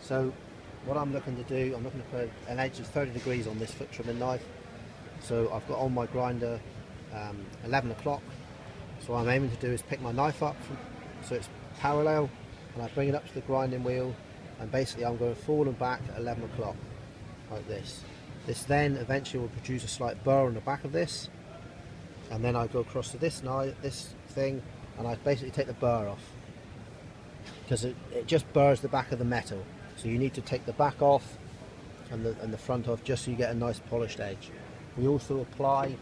So what I'm looking to do, I'm looking to put an edge of 30 degrees on this foot trimming knife. So I've got on my grinder 11 o'clock. So what I'm aiming to do is pick my knife up so it's parallel, and I bring it up to the grinding wheel, and basically I'm going forward and back at 11 o'clock like this. This then eventually will produce a slight burr on the back of this, and then I go across to this thing, and I basically take the burr off, because it just burrs the back of the metal. So you need to take the back off and the front off, just so you get a nice polished edge. We also apply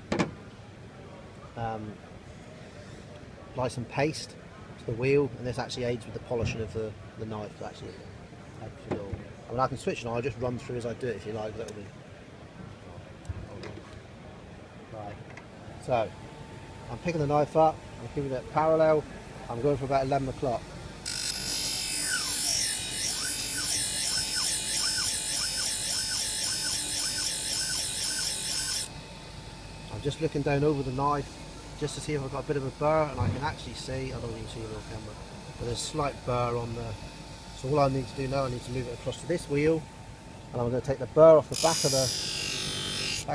some paste to the wheel, and this actually aids with the polishing of the knife. Actually, I mean, I can switch now. I'll just run through as I do it if you like. That'll be right. So I'm picking the knife up. I'm keeping it parallel. I'm going for about 11 o'clock. I'm just looking down over the knife just to see if I've got a bit of a burr, and I can actually see, I don't even see it on camera, but there's a slight burr on the. So all I need to do now, I need to move it across to this wheel, and I'm going to take the burr off the back of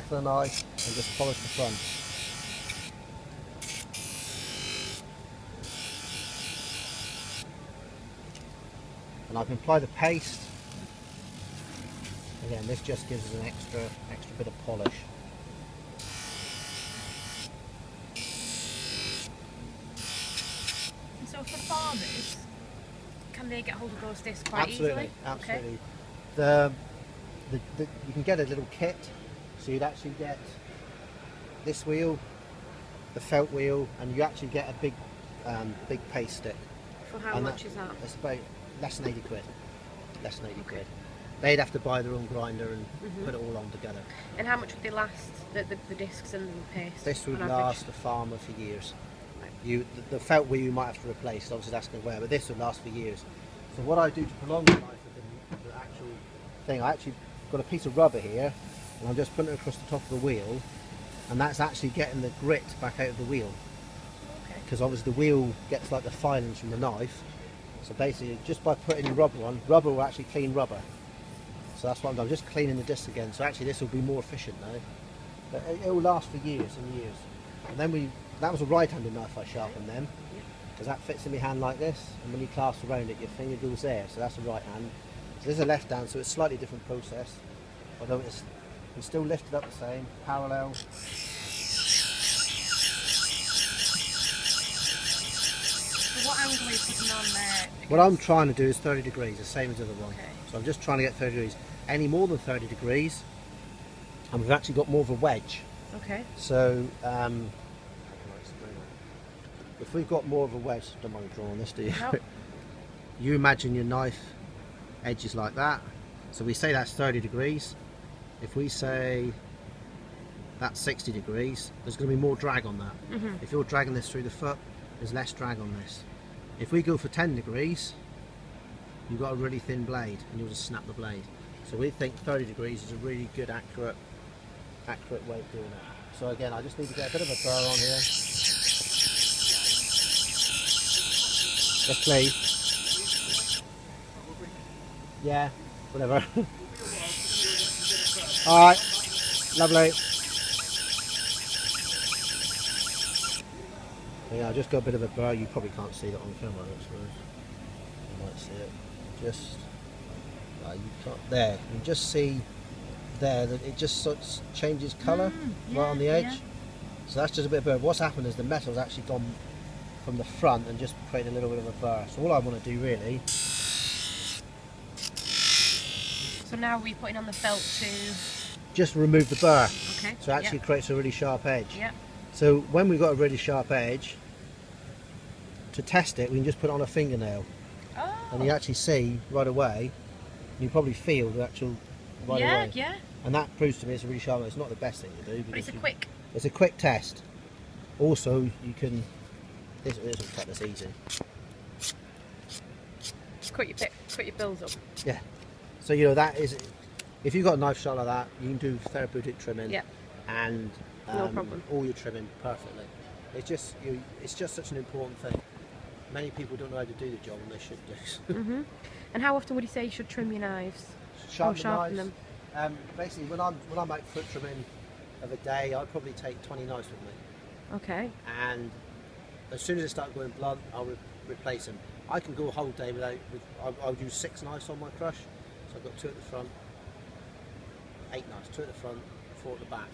the knife and just polish the front. And I can apply the paste. Again, this just gives us an extra bit of polish. So for farmers, can they get hold of those discs quite easily? Absolutely. Okay. You can get a little kit, so you'd actually get this wheel, the felt wheel, and you actually get a big paste stick. For how much is that? It's about less than 80 quid. Less than 80 quid. They'd have to buy their own grinder and put it all on together. And how much would they last, the discs and the paste? This would last the farmer for years. The felt wheel you might have to replace, obviously that's going to wear, but this would last for years. So what I do to prolong the life of the actual thing, I actually got a piece of rubber here, and I'm just putting it across the top of the wheel, and that's actually getting the grit back out of the wheel. Because obviously the wheel gets like the filings from the knife, so basically just by putting rubber on, rubber will actually clean rubber. So that's what I'm doing, just cleaning the disc again. So actually this will be more efficient now, but it will last for years and years. And then that was a right-handed knife I sharpened then, because that fits in my hand like this, and when you clasp around it, your finger goes there, so that's a right hand. So this is a left hand, so it's a slightly different process, although it's still lifted up the same, parallel. So what angle are you putting on there? What I'm trying to do is 30 degrees, the same as the other one. Okay. So I'm just trying to get 30 degrees. Any more than 30 degrees, and we've actually got more of a wedge. Okay. So, if we've got more of a wedge, don't mind me drawing this, do you? Nope. You imagine your knife edges like that. So we say that's 30 degrees. If we say that's 60 degrees, there's going to be more drag on that. If you're dragging this through the foot, there's less drag on this. If we go for 10 degrees, you've got a really thin blade, and you'll just snap the blade. So we think 30 degrees is a really good, accurate way of doing it. So again, I just need to get a bit of a burr on here. Yes, please. Yeah, whatever. Alright, lovely. Yeah, I just got a bit of a burr. You probably can't see that on camera, I suppose. You might see it. Just, you can't, there. You can just see there that it just sort of changes colour right on the edge. Yeah. So that's just a bit of burr. What's happened is the metal's actually gone from the front and just created a little bit of a burr. So all I want to do really. So now we're putting on the felt to just remove the burr. Okay. So it actually creates a really sharp edge. Yeah. So when we've got a really sharp edge, to test it, we can just put it on a fingernail. Oh. And you actually see right away. You probably feel the actual right away. Yeah. And that proves to me it's a really sharp. It's not the best thing to do, But it's a quick test. Also, you can. This will cut this easy. Cut your bills up. Yeah. So you know that is, if you've got a knife sharp like that, you can do therapeutic trimming. Yeah. And no problem. All your trimming perfectly. It's just such an important thing. Many people don't know how to do the job, and they should do. And how often would you say you should trim your knives? Sharpen them. Basically, when I'm out foot trimming of a day, I probably take 20 knives with me, Okay. and as soon as they start going blunt, I'll replace them. I can go a whole day without. I'll use 6 knives on my crush, so I've got 2 at the front, 8 knives, 2 at the front, 4 at the back,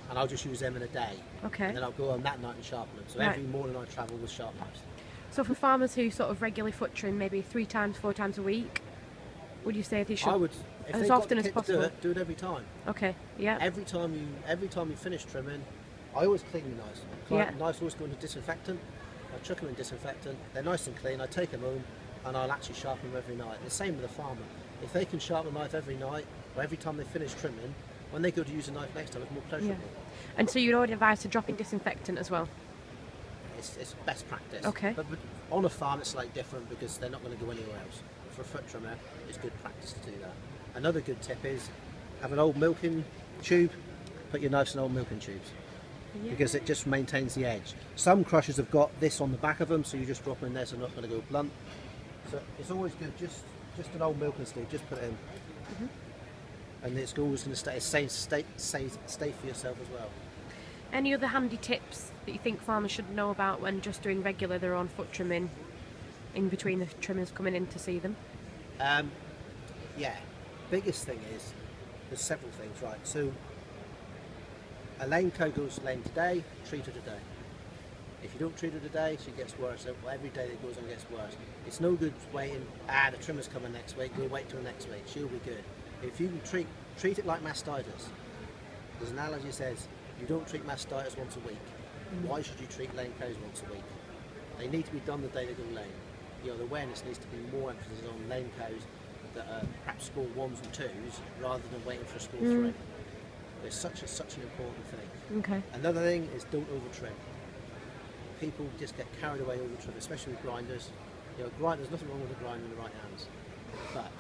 and I'll just use them in a day. Okay. And then I'll go on that night and sharpen them. So Right. every morning I travel with sharp knives. So for farmers who sort of regularly foot trim, maybe 3 times, 4 times a week, would you say they should? I would, if as they've got often the as kit to possible. do it every time. Okay. Yeah. Every time you finish trimming, I always clean the knives. Yeah. Knives always go into disinfectant. I chuck them in disinfectant. They're nice and clean. I take them home and I'll actually sharpen them every night. The same with the farmer. If they can sharpen a knife every night or every time they finish trimming, when they go to use a knife next time, it's more pleasurable. And so you'd already advise to drop in disinfectant as well? It's best practice. Okay. But on a farm, it's slightly different because they're not going to go anywhere else. For a foot trimmer, it's good practice to do that. Another good tip is have an old milking tube. Put your knives in old milking tubes. Yeah. Because it just maintains the edge. Some crushers have got this on the back of them, so you just drop them in there, so they're not going to go blunt. So it's always good, just an old milking sleeve, just put it in. And it's always going to stay for yourself as well. Any other handy tips that you think farmers should know about when just doing regular their own foot trimming in between the trimmers coming in to see them? Yeah, biggest thing is, there's several things, right? So a lame cow goes lame today, treat her today. If you don't treat her today, she gets worse. So every day that goes on gets worse. It's no good waiting, the trimmer's coming next week, we'll wait till next week, she'll be good. If you can treat it like mastitis, there's an analogy that says, you don't treat mastitis once a week. Why should you treat lame cows once a week? They need to be done the day they go lame. You know, the awareness needs to be more emphasis on lame cows that are perhaps score 1s and 2s rather than waiting for a score 3. It's such an important thing. Okay. Another thing is don't over trim. People just get carried away over trim, especially with grinders. You know, there's nothing wrong with a grinder in the right hands, but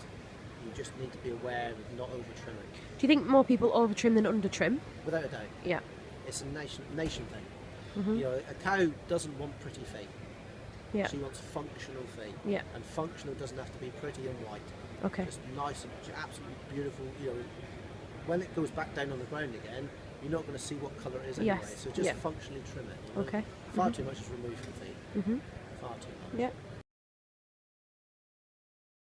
you just need to be aware of not over trimming. Do you think more people over trim than under trim? Without a doubt. Yeah. It's a nation thing. You know, a cow doesn't want pretty feet. Yeah. She wants functional feet. Yeah. And functional doesn't have to be pretty and white. Okay. Just nice and absolutely beautiful. You know, when it goes back down on the ground again, you're not going to see what colour it is anyway. Yes. So just functionally trim it. You know? Okay. Far too much is removed from feet. Far too much. Yeah.